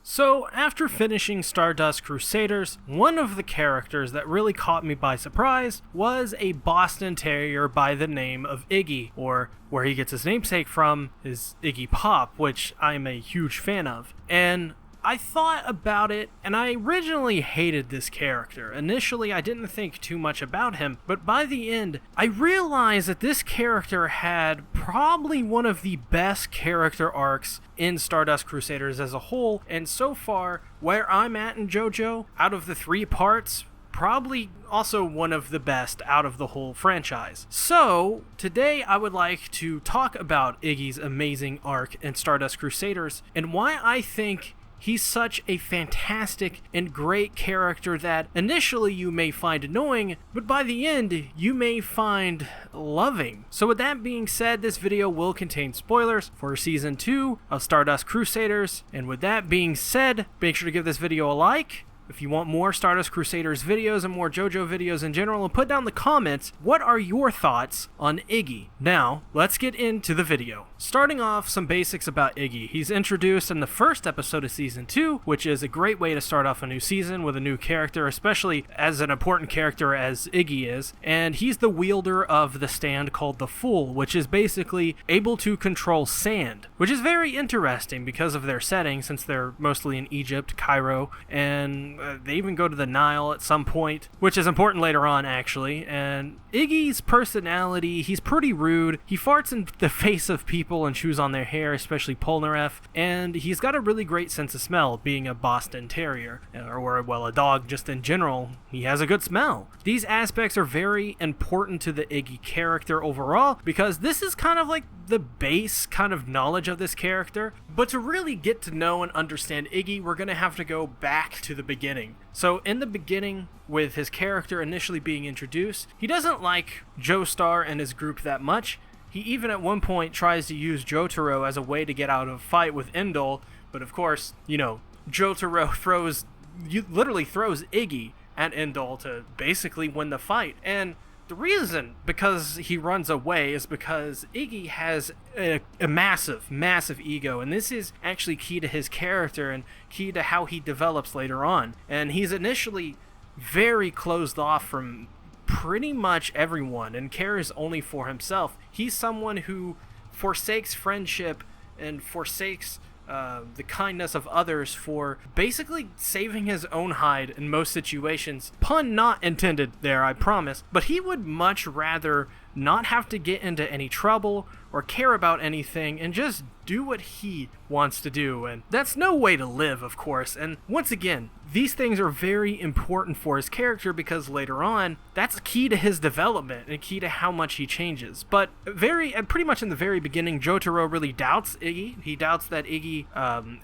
So, after finishing Stardust Crusaders, one of the characters that really caught me by surprise was a Boston Terrier by the name of Iggy, or where he gets his namesake from is Iggy Pop, which I'm a huge fan of. And I thought about it, and I originally hated this character. Initially, I didn't think too much about him, but by the end, I realized that this character had probably one of the best character arcs in Stardust Crusaders as a whole, and so far, where I'm at in Jojo, out of the 3 parts, probably also one of the best out of the whole franchise. So, today I would like to talk about Iggy's amazing arc in Stardust Crusaders, and why I think he's such a fantastic and great character that initially you may find annoying, but by the end you may find loving. So with that being said, this video will contain spoilers for Season 2 of Stardust Crusaders, and with that being said, make sure to give this video a like. If you want more Stardust Crusaders videos and more JoJo videos in general, and put down in the comments, what are your thoughts on Iggy? Now, let's get into the video. Starting off, some basics about Iggy. He's introduced in the first episode of Season 2, which is a great way to start off a new season with a new character, especially as an important character as Iggy is. And he's the wielder of the stand called the Fool, which is basically able to control sand, which is very interesting because of their setting, since they're mostly in Egypt, Cairo, and they even go to the Nile at some point, which is important later on, actually. And Iggy's personality, he's pretty rude. He farts in the face of people and chews on their hair, especially Polnareff. And he's got a really great sense of smell, being a Boston Terrier, or, well, a dog just in general. He has a good smell. These aspects are very important to the Iggy character overall, because this is kind of like the base kind of knowledge of this character. But to really get to know and understand Iggy, we're going to have to go back to the beginning. So in the beginning, with his character initially being introduced, he doesn't like Joestar and his group that much. He even at one point tries to use Jotaro as a way to get out of a fight with Indol, but of course, you know, Jotaro literally throws Iggy at Indol to basically win the fight. And the reason because he runs away is because Iggy has a massive, massive ego, and this is actually key to his character and key to how he develops later on. And he's initially very closed off from pretty much everyone and cares only for himself. He's someone who forsakes friendship and forsakes the kindness of others for basically saving his own hide in most situations. Pun not intended there, I promise. But he would much rather not have to get into any trouble or care about anything and just do what he wants to do. And that's no way to live, of course. And once again, these things are very important for his character because later on, that's key to his development and key to how much he changes. But pretty much in the very beginning, Jotaro really doubts Iggy. He doubts that Iggy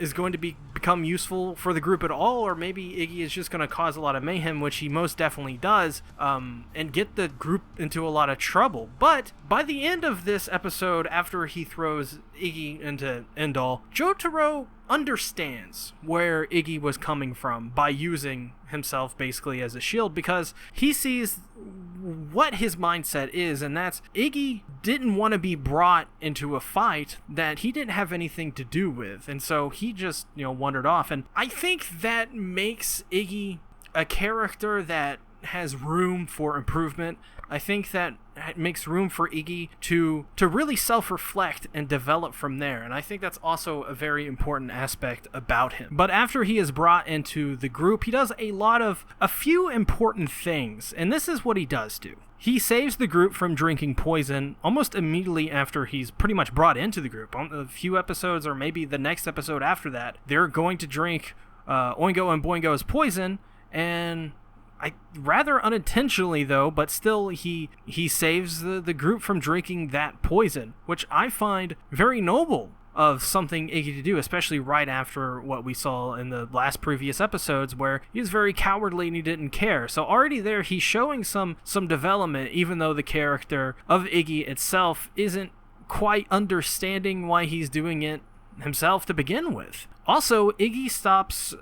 is going to become useful for the group at all, or maybe Iggy is just going to cause a lot of mayhem, which he most definitely does, and get the group into a lot of trouble. But by the end of this episode, after he throws Iggy into Indol, Jotaro understands where Iggy was coming from by using himself basically as a shield, because he sees what his mindset is, and that's Iggy didn't want to be brought into a fight that he didn't have anything to do with, and so he just, wandered off. And I think that makes Iggy a character that has room for improvement. I think that it makes room for Iggy to really self-reflect and develop from there, and I think that's also a very important aspect about him. But after he is brought into the group, he does a few important things, and this is what he does do. He saves the group from drinking poison almost immediately after he's pretty much brought into the group. A few episodes, or maybe the next episode after that, they're going to drink Oingo and Boingo's poison, and rather unintentionally though, but still he saves the group from drinking that poison, which I find very noble of something Iggy to do, especially right after what we saw in the last previous episodes where he was very cowardly and he didn't care. So already there he's showing some development, even though the character of Iggy itself isn't quite understanding why he's doing it himself to begin with. Also, Iggy stops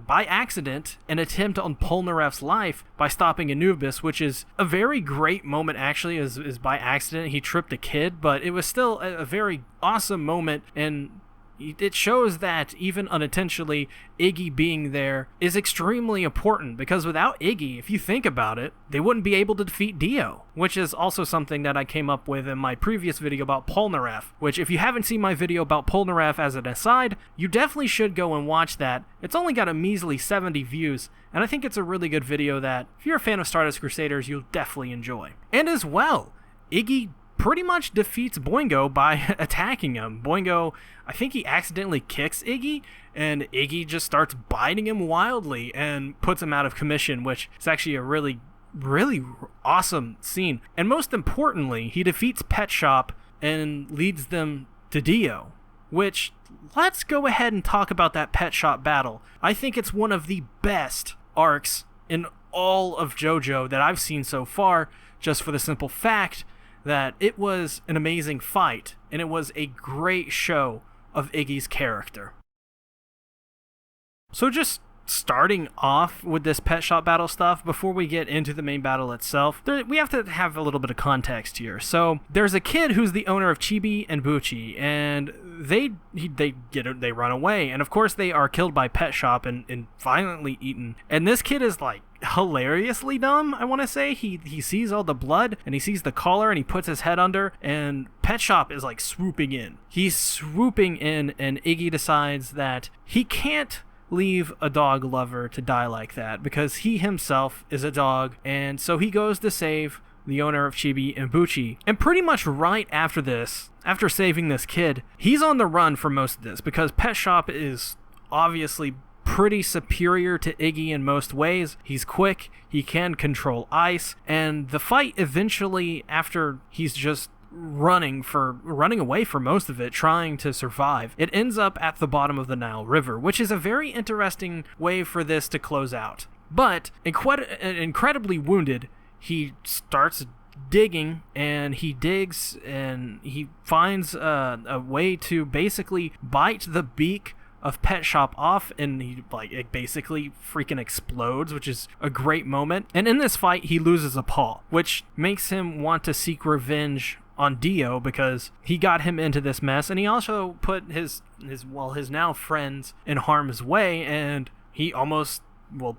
by accident an attempt on Polnareff's life by stopping Anubis, which is a very great moment actually, is by accident. He tripped a kid, but it was still a very awesome moment, and it shows that even unintentionally, Iggy being there is extremely important, because without Iggy, if you think about it, they wouldn't be able to defeat Dio, which is also something that I came up with in my previous video about Polnareff, which if you haven't seen my video about Polnareff as an aside, you definitely should go and watch that. It's only got a measly 70 views, and I think it's a really good video that, if you're a fan of Stardust Crusaders, you'll definitely enjoy. And as well, Iggy pretty much defeats Boingo by attacking him. Boingo, I think he accidentally kicks Iggy, and Iggy just starts biting him wildly and puts him out of commission, which is actually a really awesome scene. And most importantly, he defeats Pet Shop and leads them to Dio, which, let's go ahead and talk about that Pet Shop battle. I think it's one of the best arcs in all of Jojo that I've seen so far, just for the simple fact that it was an amazing fight, and it was a great show of Iggy's character. So just starting off with this Pet Shop battle stuff, before we get into the main battle itself, we have to have a little bit of context here. So there's a kid who's the owner of Chibi and Buchi, and they run away, and of course they are killed by Pet Shop and violently eaten. And this kid is like hilariously dumb, I want to say. He sees all the blood, and he sees the collar, and he puts his head under, and Pet Shop is like swooping in. He's swooping in, and Iggy decides that he can't leave a dog lover to die like that, because he himself is a dog, and so he goes to save the owner of Chibi and Buchi. And pretty much right after this, after saving this kid, he's on the run for most of this, because Pet Shop is obviously pretty superior to Iggy in most ways. He's quick, he can control ice, and the fight eventually, after he's just running away for most of it, trying to survive, it ends up at the bottom of the Nile River, which is a very interesting way for this to close out. But incredibly wounded, he starts digging, and he digs, and he finds a way to basically bite the beak of Pet Shop off, and it basically freaking explodes, which is a great moment. And in this fight, he loses a paw, which makes him want to seek revenge on Dio, because he got him into this mess, and he also put his now friends in harm's way, and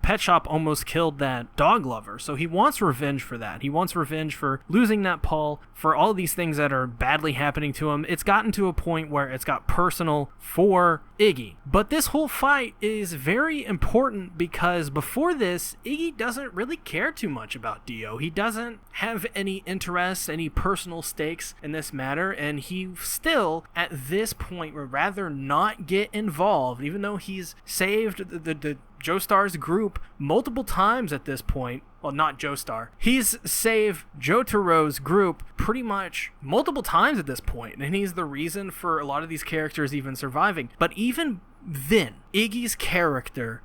Pet Shop almost killed that dog lover, so he wants revenge for that. He wants revenge for losing that paw, for all these things that are badly happening to him. It's gotten to a point where it's got personal for Iggy. But this whole fight is very important, because before this, Iggy doesn't really care too much about Dio. He doesn't have any interest, any personal stakes in this matter, and he still, at this point, would rather not get involved, even though he's saved the Joestar's group multiple times at this point. Well, not Joestar. He's saved Jotaro's group pretty much multiple times at this point, and he's the reason for a lot of these characters even surviving. But even then, Iggy's character,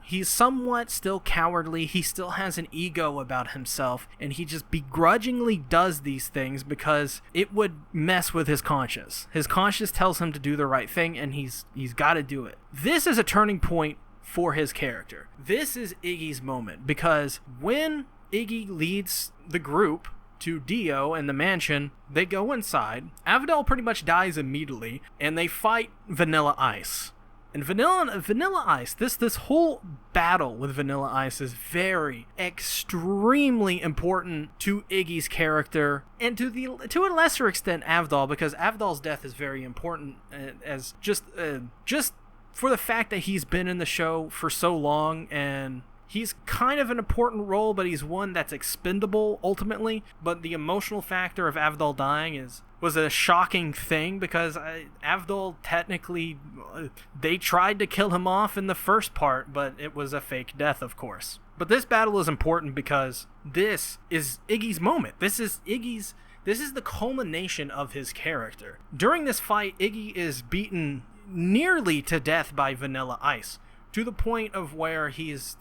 he's somewhat still cowardly. He still has an ego about himself, and he just begrudgingly does these things because it would mess with his conscience. His conscience tells him to do the right thing, and he's got to do it. This is a turning point for his character. This is Iggy's moment, because when Iggy leads the group to Dio and the mansion, they go inside. Avdol pretty much dies immediately, and they fight Vanilla Ice. And Vanilla Ice, this whole battle with Vanilla Ice is extremely important to Iggy's character, and to a lesser extent Avdol, because Avdol's death is very important as just for the fact that he's been in the show for so long, and he's kind of an important role, but he's one that's expendable ultimately. But the emotional factor of Avdol dying was a shocking thing, because Avdol technically, they tried to kill him off in the first part, but it was a fake death, of course. But this battle is important because this is Iggy's moment. This is the culmination of his character. During this fight, Iggy is beaten nearly to death by Vanilla Ice, to the point of where his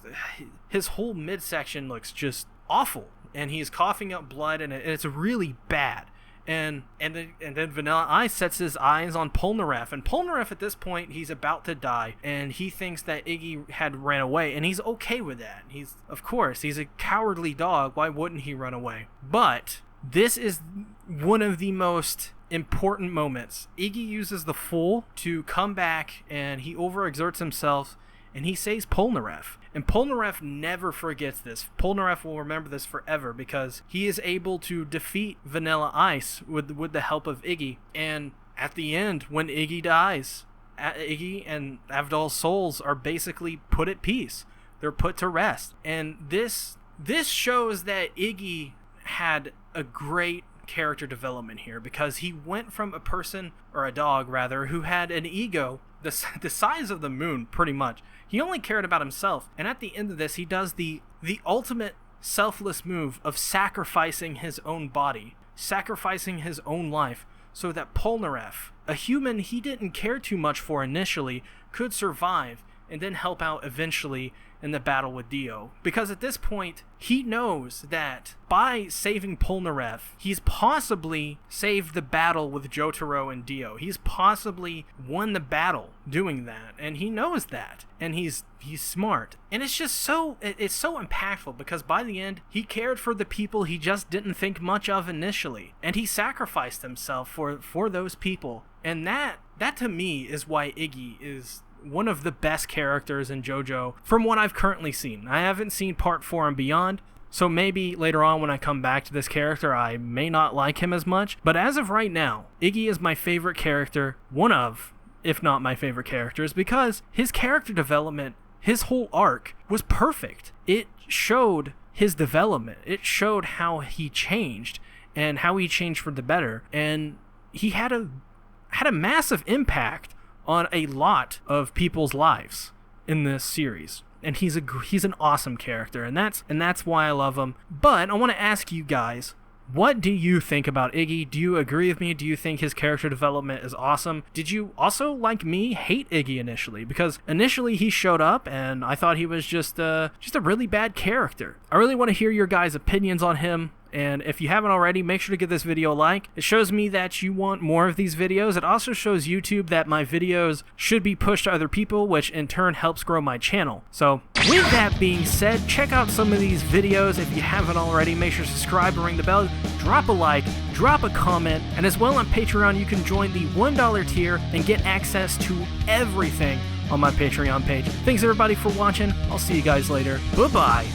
whole midsection looks just awful, and he's coughing up blood, and it's really bad. And then Vanilla Ice sets his eyes on Polnareff, and Polnareff at this point, he's about to die, and he thinks that Iggy had ran away, and he's okay with that. He's a cowardly dog. Why wouldn't he run away? But this is one of the most important moments. Iggy uses the Fool to come back, and he overexerts himself, and he saves Polnareff. And Polnareff never forgets this. Polnareff will remember this forever because he is able to defeat Vanilla Ice with the help of Iggy. And at the end, when Iggy dies, Iggy and Avdol's souls are basically put at peace. They're put to rest. And this shows that Iggy had a great character development here, because he went from a person, or a dog rather, who had an ego the size of the moon, pretty much. He only cared about himself, and at the end of this, he does the ultimate selfless move of sacrificing his own body, sacrificing his own life, so that Polnareff, a human he didn't care too much for initially, could survive and then help out eventually in the battle with Dio. Because at this point, he knows that by saving Polnareff, he's possibly saved the battle with Jotaro and Dio. He's possibly won the battle doing that, and he knows that. And he's smart. And it's just so impactful, because by the end, he cared for the people he just didn't think much of initially. And he sacrificed himself for those people. And that to me is why Iggy is one of the best characters in JoJo from what I've currently seen. I haven't seen Part 4 and beyond, so maybe later on when I come back to this character I may not like him as much, but as of right now, Iggy is my favorite character, one of, if not my favorite characters, because his character development, his whole arc, was perfect. It showed his development. It showed how he changed, and how he changed for the better, and he had a massive impact on a lot of people's lives in this series. And he's an awesome character, and that's why I love him. But I want to ask you guys, what do you think about Iggy? Do you agree with me? Do you think his character development is awesome? Did you also, like me, hate Iggy initially? Because initially he showed up and I thought he was just a really bad character. I really want to hear your guys' opinions on him. And if you haven't already, make sure to give this video a like. It shows me that you want more of these videos. It also shows YouTube that my videos should be pushed to other people, which in turn helps grow my channel. So with that being said, check out some of these videos. If you haven't already, make sure to subscribe and ring the bell. Drop a like, drop a comment, and as well on Patreon, you can join the $1 tier and get access to everything on my Patreon page. Thanks everybody for watching. I'll see you guys later. Bye-bye.